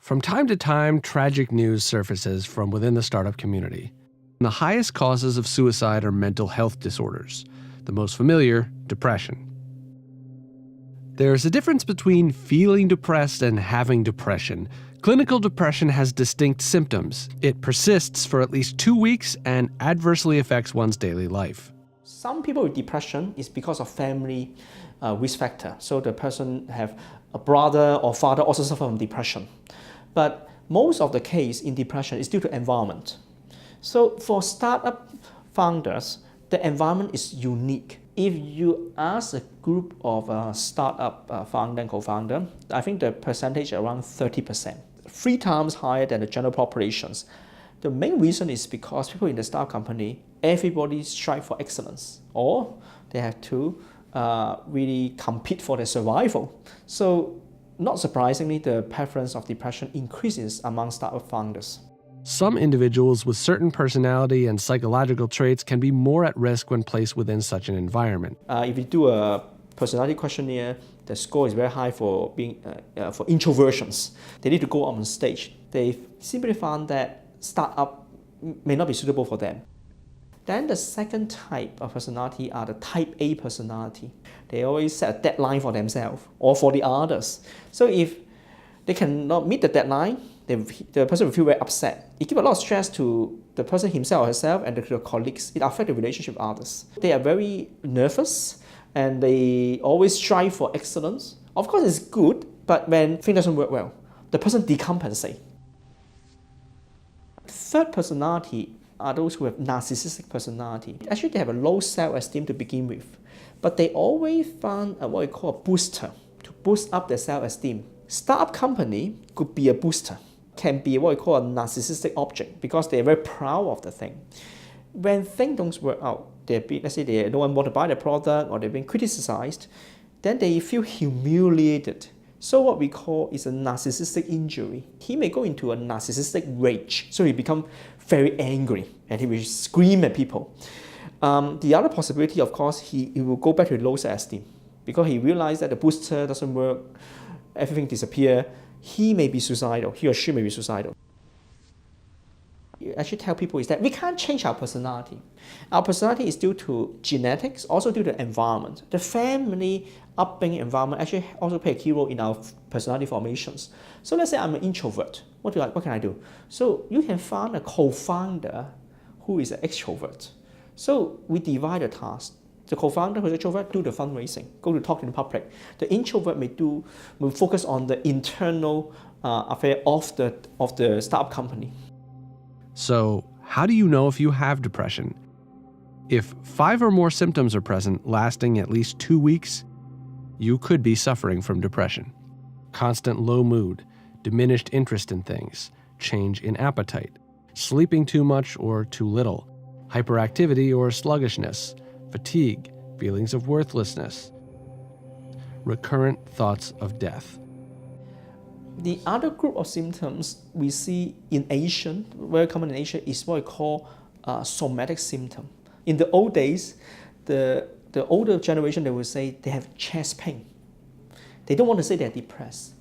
From time to time, tragic news surfaces from within the startup community. The highest causes of suicide are mental health disorders. The most familiar, depression. There's a difference between feeling depressed and having depression. Clinical depression has distinct symptoms. It persists for at least 2 weeks and adversely affects one's daily life. Some people with depression is because of family risk factor. So the person have a brother or father also suffer from depression. But most of the case in depression is due to environment. So for startup founders, the environment is unique. If you ask a group of startup founder and co-founder, I think the percentage is around 30%, 3 times higher than the general populations. The main reason is because people in the startup company, everybody strive for excellence, or they have to really compete for their survival. So not surprisingly, the prevalence of depression increases among startup founders. Some individuals with certain personality and psychological traits can be more at risk when placed within such an environment. If you do a personality questionnaire, the score is very high for being for introversions. They need to go on stage. They simply found that startup may not be suitable for them. Then the second type of personality are the type A personality. They always set a deadline for themselves or for the others. So if they cannot meet the deadline, the person will feel very upset. It gives a lot of stress to the person himself or herself and the colleagues. It affects the relationship with others. They are very nervous and they always strive for excellence. Of course, it's good, but when things doesn't work well, the person decompensates. Third personality are those who have narcissistic personality. Actually, they have a low self-esteem to begin with, but they always find what we call a booster to boost up their self-esteem. Startup company could be a booster, can be what we call a narcissistic object because they're very proud of the thing. When things don't work out, let's say no one want to buy the product or they're being criticized, then they feel humiliated. So what we call is a narcissistic injury. He may go into a narcissistic rage, so he become very angry and he will scream at people. The other possibility, of course, he will go back to low self-esteem because he realized that the booster doesn't work, everything disappears. He may be suicidal, he or she may be suicidal. You actually tell people is that we can't change our personality. Our personality is due to genetics, also due to environment. The family upbringing environment actually also play a key role in our personality formations. So let's say I'm an introvert. What can I do? So you can find a co-founder who is an extrovert. So we divide the task. The co-founder who is extrovert do the fundraising, go to talk to the public. The introvert will focus on the internal affair of the startup company. So, how do you know if you have depression? If 5 or more symptoms are present lasting at least 2 weeks, you could be suffering from depression. Constant low mood, diminished interest in things, change in appetite, sleeping too much or too little, hyperactivity or sluggishness, fatigue, feelings of worthlessness, recurrent thoughts of death. The other group of symptoms we see in Asian, very common in Asia, is what we call somatic symptom. In the old days, the older generation, they will say they have chest pain. They don't want to say they're depressed.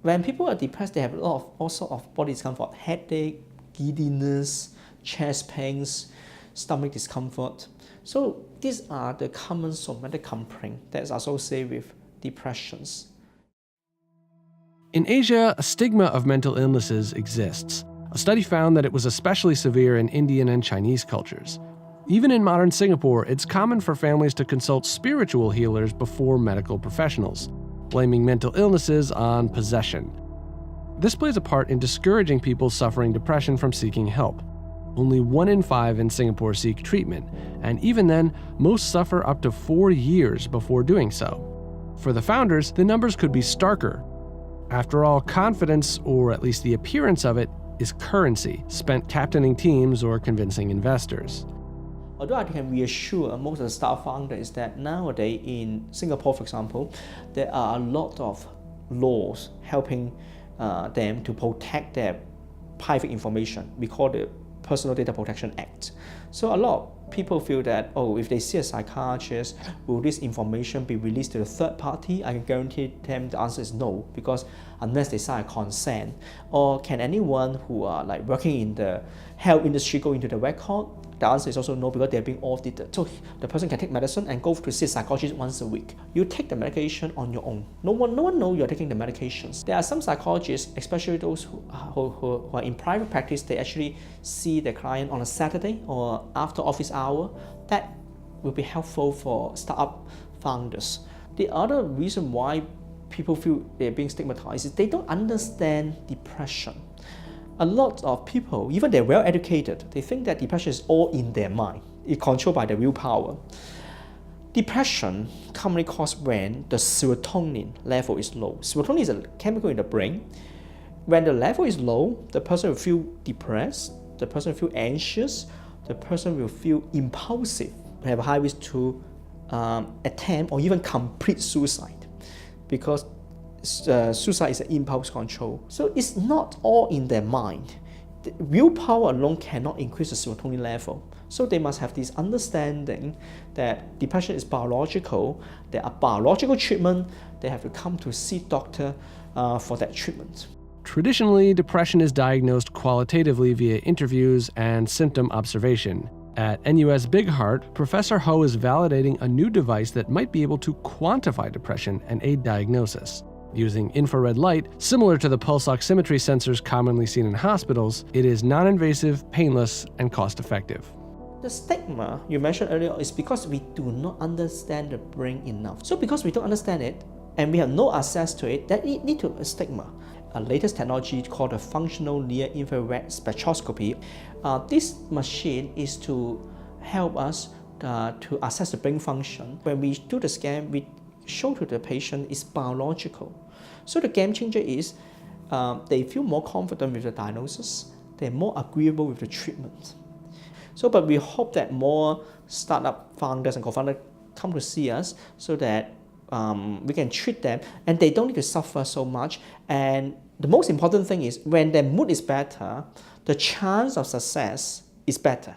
When people are depressed, they have all sorts of body discomfort, headache, giddiness, chest pains, stomach discomfort. So these are the common somatic complaints that's associated with depressions. In Asia, a stigma of mental illnesses exists. A study found that it was especially severe in Indian and Chinese cultures. Even in modern Singapore, it's common for families to consult spiritual healers before medical professionals, blaming mental illnesses on possession. This plays a part in discouraging people suffering depression from seeking help. Only 1 in 5 in Singapore seek treatment, and even then, most suffer up to 4 years before doing so. For the founders, the numbers could be starker. After all, confidence, or at least the appearance of it, is currency spent captaining teams or convincing investors. Although I can reassure most of the startup founders that nowadays in Singapore, for example, there are a lot of laws helping them to protect their private information. We call it Personal Data Protection Act. So a lot of people feel that, oh, if they see a psychiatrist, will this information be released to the third party? I can guarantee them the answer is no, because unless they sign a consent. Or can anyone who are like working in the health industry go into the record? The answer is also no, because they're being audited. So the person can take medicine and go to see a psychologist once a week. You take the medication on your own. No one knows you're taking the medications. There are some psychologists, especially those who are in private practice, they actually see the client on a Saturday or after office hour. That will be helpful for startup founders. The other reason why people feel they're being stigmatized is they don't understand depression. A lot of people, even they're well educated, they think that depression is all in their mind. It's controlled by the willpower. Depression commonly caused when the serotonin level is low. Serotonin is a chemical in the brain. When the level is low, the person will feel depressed, the person will feel anxious, the person will feel impulsive, have a high risk to attempt or even complete suicide, because suicide is an impulse control. So it's not all in their mind. The willpower alone cannot increase the serotonin level. So they must have this understanding that depression is biological, there are biological treatment, they have to come to see doctor for that treatment. Traditionally, depression is diagnosed qualitatively via interviews and symptom observation. At NUS Big Heart, Professor Ho is validating a new device that might be able to quantify depression and aid diagnosis. Using infrared light, similar to the pulse oximetry sensors commonly seen in hospitals, it is non-invasive, painless, and cost-effective. The stigma you mentioned earlier is because we do not understand the brain enough. So because we don't understand it, and we have no access to it, that lead to a stigma. A latest technology called the functional near-infrared spectroscopy. This machine is to help us to assess the brain function. When we do the scan, we show to the patient it's biological. So the game changer is they feel more confident with the diagnosis, they're more agreeable with the treatment. So, but we hope that more startup founders and co-founders come to see us so that we can treat them and they don't need to suffer so much. And the most important thing is when their mood is better, the chance of success is better.